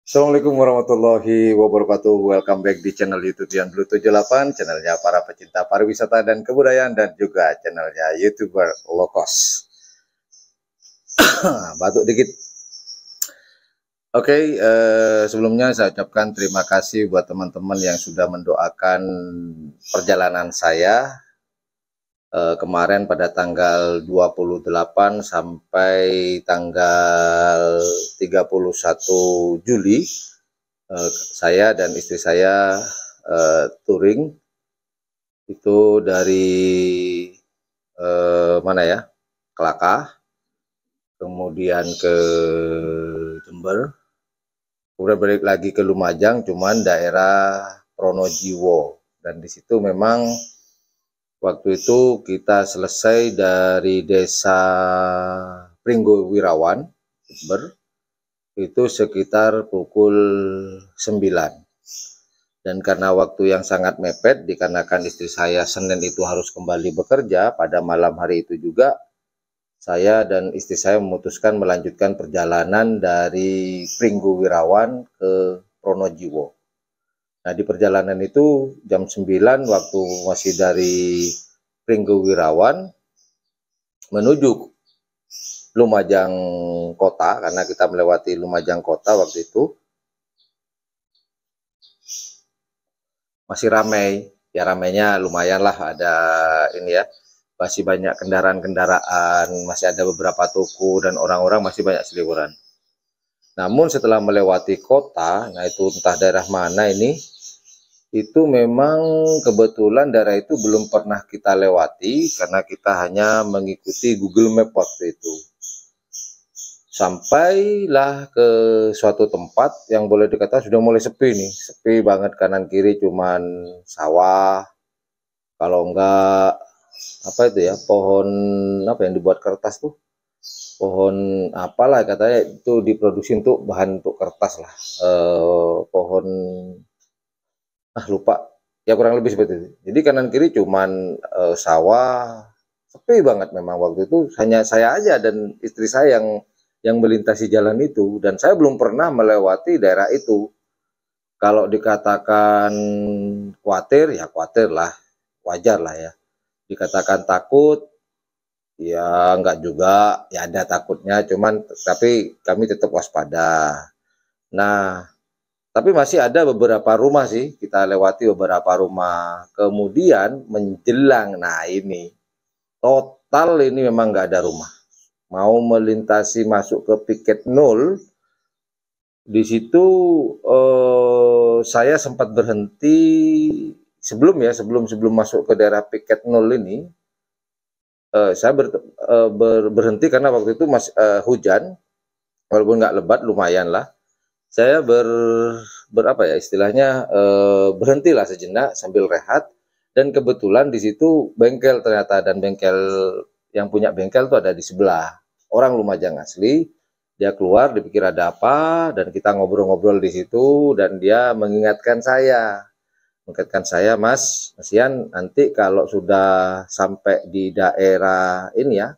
Assalamualaikum warahmatullahi wabarakatuh. Welcome back di channel YouTube Yan Blue 78, channelnya para pecinta pariwisata dan kebudayaan, dan juga channelnya YouTuber low cost. Batuk dikit. Oke, sebelumnya saya ucapkan terima kasih buat teman-teman yang sudah mendoakan perjalanan saya kemarin pada tanggal 28 sampai tanggal 31 Juli. Saya dan istri saya touring itu dari mana ya, Kelakah, kemudian ke Jember, kemudian balik lagi ke Lumajang, cuman daerah Pronojiwo. Dan di situ memang waktu itu kita selesai dari desa Pringgowirawan, Jember, itu sekitar pukul 9. Dan karena waktu yang sangat mepet, dikarenakan istri saya Senin itu harus kembali bekerja, pada malam hari itu juga saya dan istri saya memutuskan melanjutkan perjalanan dari Pringgowirawan ke Pronojiwo. Nah, di perjalanan itu jam 9 waktu masih dari Pringgowirawan menuju Lumajang kota, karena kita melewati Lumajang kota waktu itu, masih ramai. Ya ramainya lumayan lah, ada ini ya, masih banyak kendaraan-kendaraan, masih ada beberapa toko, dan orang-orang masih banyak seliburan. Namun setelah melewati kota, nah itu entah daerah mana ini, itu memang kebetulan daerah itu belum pernah kita lewati, karena kita hanya mengikuti Google Map waktu itu. Sampailah ke suatu tempat yang boleh dikatakan sudah mulai sepi nih, sepi banget, kanan kiri cuman sawah, kalau enggak apa itu ya, pohon apa yang dibuat kertas tuh, pohon apalah katanya itu diproduksi untuk bahan untuk kertas lah, pohon lupa ya, kurang lebih seperti itu. Jadi kanan kiri cuman sawah, sepi banget memang waktu itu, hanya saya aja dan istri saya yang melintasi jalan itu, dan saya belum pernah melewati daerah itu. Kalau dikatakan khawatir, ya khawatir lah, wajar lah ya. Dikatakan takut, ya enggak juga, ya ada takutnya, cuman tapi kami tetap waspada. Nah, tapi masih ada beberapa rumah sih, kita lewati beberapa rumah. Kemudian menjelang, nah ini, total ini memang nggak ada rumah. Mau melintasi masuk ke piket 0, di situ saya sempat berhenti sebelum masuk ke daerah piket 0 ini. Saya berhenti karena waktu itu hujan, walaupun nggak lebat, lumayan lah. Saya berapa ya istilahnya, berhentilah sejenak sambil rehat, dan kebetulan di situ bengkel ternyata, dan bengkel yang punya bengkel itu ada di sebelah, orang Lumajang asli. Dia keluar, dipikir ada apa, dan kita ngobrol-ngobrol di situ, dan dia mengingatkan saya, Mas Ian, nanti kalau sudah sampai di daerah ini ya,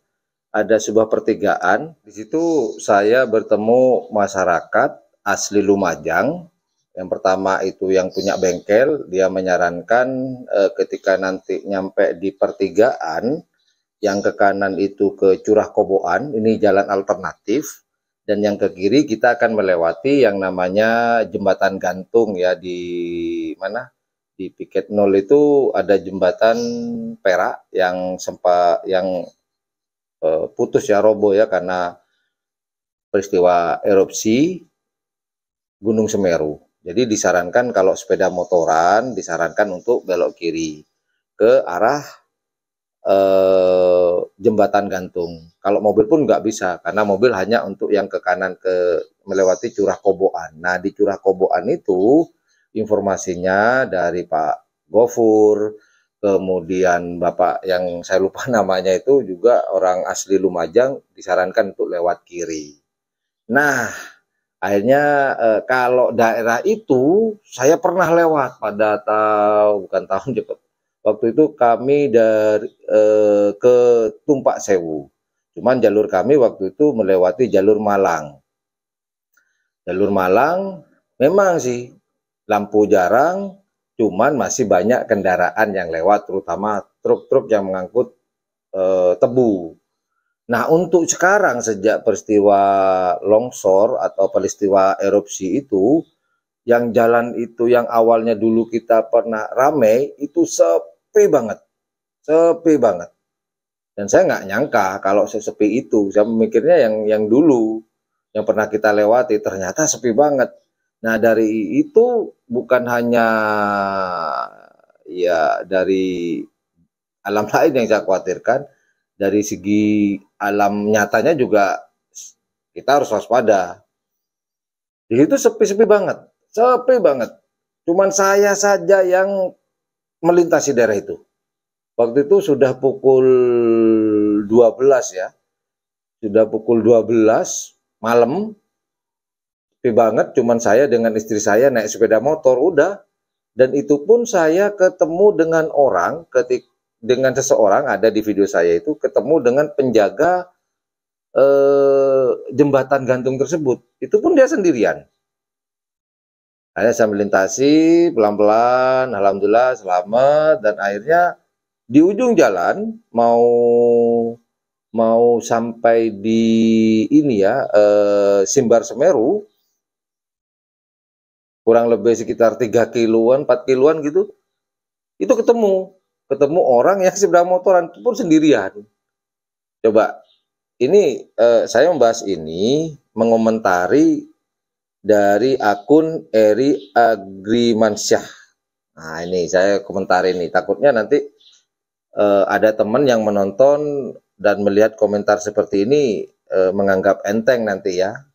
ada sebuah pertigaan. Di situ saya bertemu masyarakat asli Lumajang. Yang pertama itu yang punya bengkel, dia menyarankan ketika nanti nyampe di pertigaan, yang ke kanan itu ke Curah Koboan, ini jalan alternatif, dan yang ke kiri kita akan melewati yang namanya jembatan gantung ya, di mana? Di piket 0 itu ada jembatan perak yang sempat putus ya, roboh ya, karena peristiwa erupsi Gunung Semeru. Jadi disarankan kalau sepeda motoran disarankan untuk belok kiri ke arah jembatan gantung. Kalau mobil pun nggak bisa, karena mobil hanya untuk yang ke kanan, ke melewati Curah Koboan. Nah, di Curah Koboan itu informasinya dari Pak Gofur, kemudian Bapak yang saya lupa namanya itu juga orang asli Lumajang, disarankan untuk lewat kiri. Nah, akhirnya kalau daerah itu saya pernah lewat pada bukan tahun cepat. Waktu itu kami dari ke Tumpak Sewu. Cuman jalur kami waktu itu melewati jalur Malang. Jalur Malang Memang sih lampu jarang, cuman masih banyak kendaraan yang lewat, terutama truk-truk yang mengangkut tebu. Nah, untuk sekarang sejak peristiwa longsor atau peristiwa erupsi itu, yang jalan itu yang awalnya dulu kita pernah ramai, itu sepi banget, sepi banget. Dan saya nggak nyangka kalau sesepi itu. Saya memikirnya yang dulu, yang pernah kita lewati, ternyata sepi banget. Nah, dari itu bukan hanya ya dari alam lain yang saya khawatirkan, dari segi alam nyatanya juga kita harus waspada. Di situ sepi-sepi banget, sepi banget. Cuman saya saja yang melintasi daerah itu. Waktu itu sudah pukul 12 ya, sudah pukul 12 malam, sepi banget, cuman saya dengan istri saya naik sepeda motor, udah. Dan itu pun saya ketemu dengan orang, dengan seseorang, ada di video saya itu, ketemu dengan penjaga jembatan gantung tersebut. Itu pun dia sendirian. Akhirnya saya melintasi pelan-pelan, alhamdulillah selamat, dan akhirnya di ujung jalan mau sampai di ini ya, Simbar Semeru, kurang lebih sekitar 3 kiloan, 4 kiloan gitu, itu ketemu orang yang sepeda motoran, itu pun sendirian. Coba, ini saya membahas ini, mengomentari dari akun Eri Agrimansyah. Nah, ini saya komentari ini, takutnya nanti ada teman yang menonton dan melihat komentar seperti ini menganggap enteng nanti ya.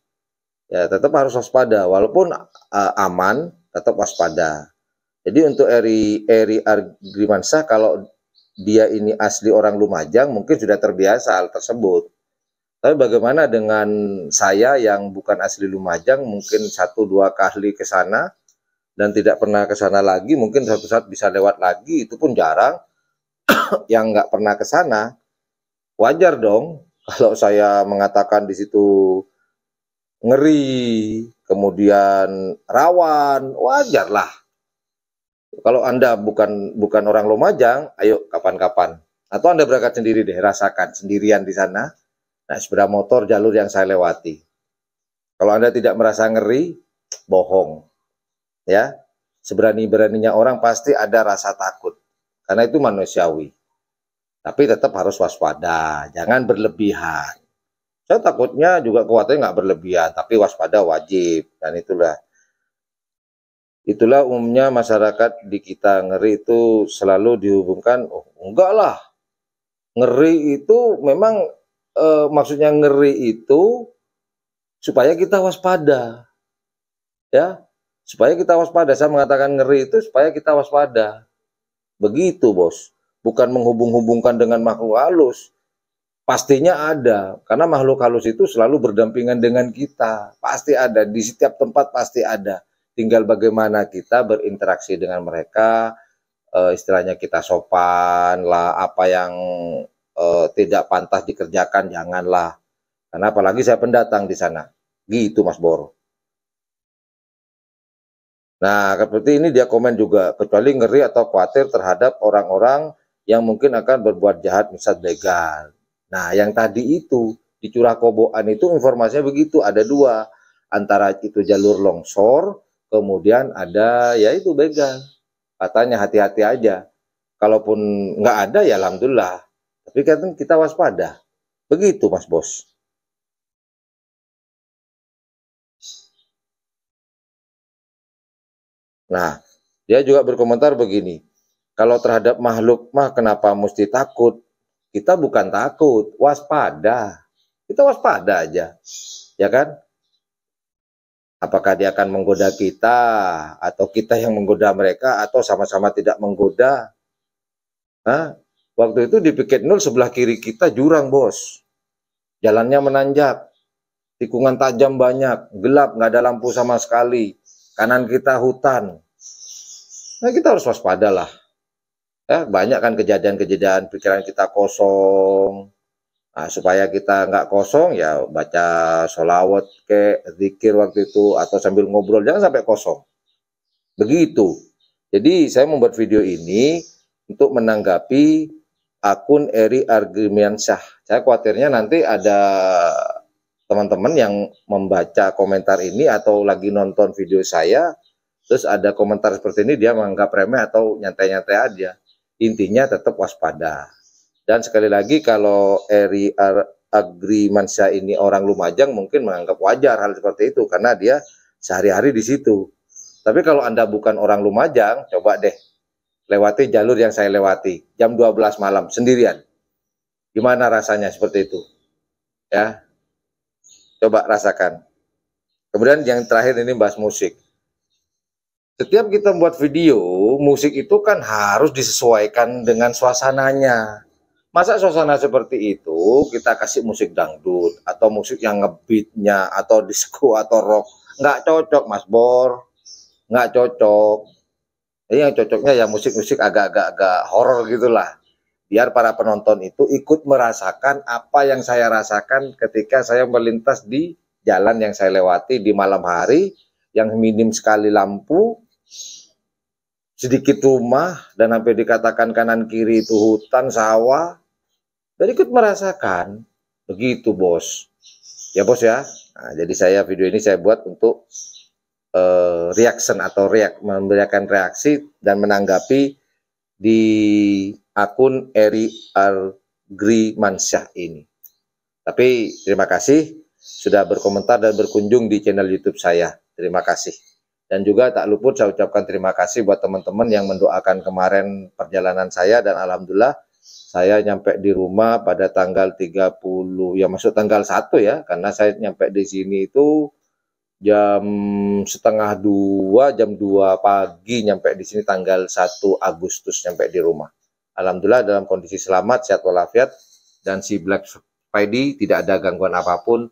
Ya, tetap harus waspada, walaupun aman, tetap waspada. Jadi untuk Eri Agrimansyah, kalau dia ini asli orang Lumajang, mungkin sudah terbiasa hal tersebut. Tapi bagaimana dengan saya yang bukan asli Lumajang, mungkin 1-2 kali ke sana dan tidak pernah ke sana lagi, mungkin suatu saat bisa lewat lagi, itu pun jarang. Yang nggak pernah ke sana, wajar dong kalau saya mengatakan di situ ngeri, kemudian rawan, wajar lah. Kalau Anda bukan orang Lumajang, ayo kapan-kapan. Atau Anda berangkat sendiri deh, rasakan sendirian di sana. Nah, sepeda motor jalur yang saya lewati. Kalau Anda tidak merasa ngeri, bohong. Ya, seberani-beraninya orang pasti ada rasa takut. Karena itu manusiawi. Tapi tetap harus waspada, jangan berlebihan. Saya takutnya juga khawatirnya nggak berlebihan, tapi waspada wajib. Dan itulah umumnya masyarakat di kita, ngeri itu selalu dihubungkan, oh enggak lah, ngeri itu memang maksudnya ngeri itu supaya kita waspada, ya, supaya kita waspada. Saya mengatakan ngeri itu supaya kita waspada, begitu bos, bukan menghubung-hubungkan dengan makhluk halus. Pastinya ada, karena makhluk halus itu selalu berdampingan dengan kita, pasti ada, di setiap tempat pasti ada. Tinggal bagaimana kita berinteraksi dengan mereka, istilahnya kita sopan lah, apa yang tidak pantas dikerjakan janganlah. Karena apalagi saya pendatang di sana, gitu Mas Boro. Nah, seperti ini dia komen juga, kecuali ngeri atau khawatir terhadap orang-orang yang mungkin akan berbuat jahat, misal begal. Nah, yang tadi itu, di Curah Koboan itu informasinya begitu, ada 2. Antara itu jalur longsor, kemudian ada, ya itu begal. Katanya hati-hati aja. Kalaupun nggak ada, ya alhamdulillah. Tapi kan kita waspada. Begitu, Mas Bos. Nah, dia juga berkomentar begini, kalau terhadap makhluk mah kenapa mesti takut? Kita bukan takut, waspada. Kita waspada aja, ya kan? Apakah dia akan menggoda kita, atau kita yang menggoda mereka, atau sama-sama tidak menggoda? Hah? Waktu itu di Piket 0 sebelah kiri kita jurang bos, jalannya menanjak, tikungan tajam banyak, gelap, nggak ada lampu sama sekali, kanan kita hutan. Nah kita harus waspada lah. Ya, banyak kan kejadian-kejadian pikiran kita kosong, Nah, supaya kita nggak kosong ya baca sholawat ke zikir waktu itu atau sambil ngobrol, jangan sampai kosong. Begitu. Jadi saya membuat video ini untuk menanggapi akun Eri Argimiansyah. Saya khawatirnya nanti ada teman-teman yang membaca komentar ini atau lagi nonton video saya, terus ada komentar seperti ini, dia menganggap remeh atau nyantai-nyantai aja. Intinya tetap waspada. Dan sekali lagi kalau Eri Agrimansyah ini orang Lumajang mungkin menganggap wajar hal seperti itu karena dia sehari-hari di situ. Tapi kalau Anda bukan orang Lumajang, coba deh lewati jalur yang saya lewati jam 12 malam sendirian. Gimana rasanya seperti itu? Ya, coba rasakan. Kemudian yang terakhir ini bahas musik. Setiap kita buat video, musik itu kan harus disesuaikan dengan suasananya. Masa suasana seperti itu kita kasih musik dangdut atau musik yang ngebeatnya atau disco atau rock, nggak cocok Mas Bor, nggak cocok. Jadi yang cocoknya ya musik-musik agak-agak horor gitulah, biar para penonton itu ikut merasakan apa yang saya rasakan ketika saya melintas di jalan yang saya lewati di malam hari yang minim sekali lampu, sedikit rumah, dan sampai dikatakan kanan kiri itu hutan sawah. Dan ikut merasakan. Begitu bos. Ya bos ya. Nah, jadi saya video ini saya buat untuk reaction atau memberikan reaksi dan menanggapi di akun Eri Agrimansyah ini. Tapi terima kasih sudah berkomentar dan berkunjung di channel YouTube saya. Terima kasih. Dan juga tak luput saya ucapkan terima kasih buat teman-teman yang mendoakan kemarin perjalanan saya, dan alhamdulillah saya nyampe di rumah pada tanggal 30, ya masuk tanggal 1 ya, karena saya nyampe di sini itu jam setengah 2, jam 2 pagi nyampe di sini tanggal 1 Agustus nyampe di rumah. Alhamdulillah dalam kondisi selamat, sehat walafiat, dan si Black Friday tidak ada gangguan apapun.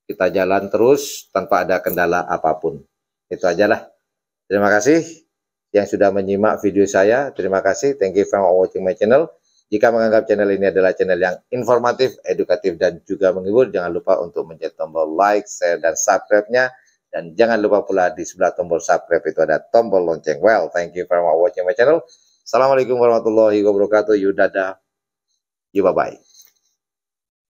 Kita jalan terus tanpa ada kendala apapun. Itu aja lah. Terima kasih yang sudah menyimak video saya. Terima kasih. Thank you for watching my channel. Jika menganggap channel ini adalah channel yang informatif, edukatif, dan juga menghibur, jangan lupa untuk mencet tombol like, share, dan subscribe-nya. Dan jangan lupa pula di sebelah tombol subscribe itu ada tombol lonceng. Well, thank you for watching my channel. Assalamualaikum warahmatullahi wabarakatuh. You dadah. You bye-bye.